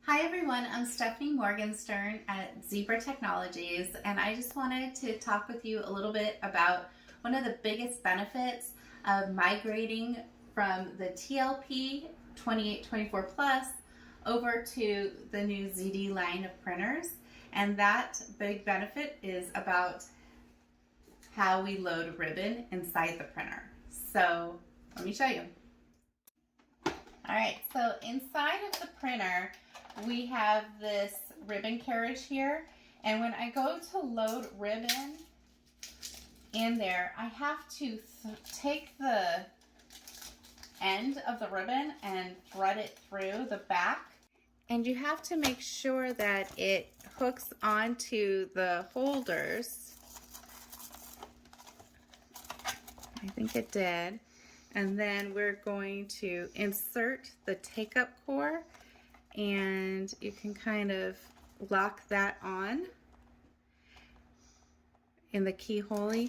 Hi everyone, I'm Stephanie Morgenstern at Zebra Technologies, and I just wanted to talk with you a little bit about one of the biggest benefits of migrating from the TLP 2824 Plus over to the new ZD line of printers. And that big benefit is about how we load ribbon inside the printer. So let me show you. All right, so inside of the printer, we have this ribbon carriage here, and when I go to load ribbon in there, I have to take the end of the ribbon and thread it through the back, and you have to make sure that it hooks onto the holders. I think it did. And then we're going to insert the take-up core, and you can kind of lock that on in the keyhole,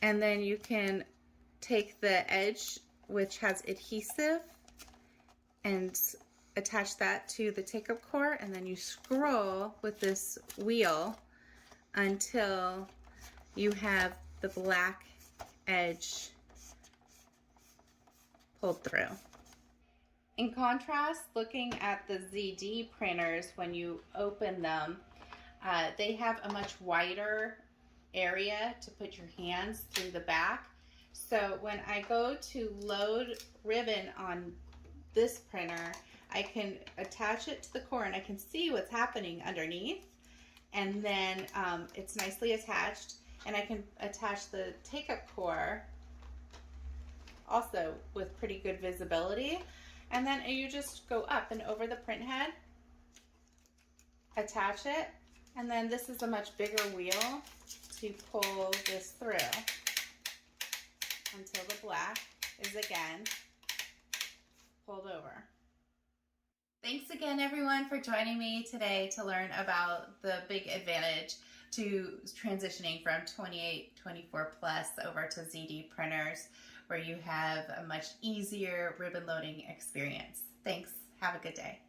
and then you can take the edge, which has adhesive, and attach that to the take-up core, and then you scroll with this wheel until you have the black edge pulled through. In contrast, looking at the ZD printers, when you open them, they have a much wider area to put your hands through the back. So when I go to load ribbon on this printer, I can attach it to the core and I can see what's happening underneath. And then it's nicely attached, and I can attach the take-up core also with pretty good visibility. And then you just go up and over the print head, attach it, and then this is a much bigger wheel to pull this through until the black is again pulled over. Thanks again everyone for joining me today to learn about the big advantage to transitioning from 2824 Plus over to ZD printers, where you have a much easier ribbon loading experience. Thanks. Have a good day.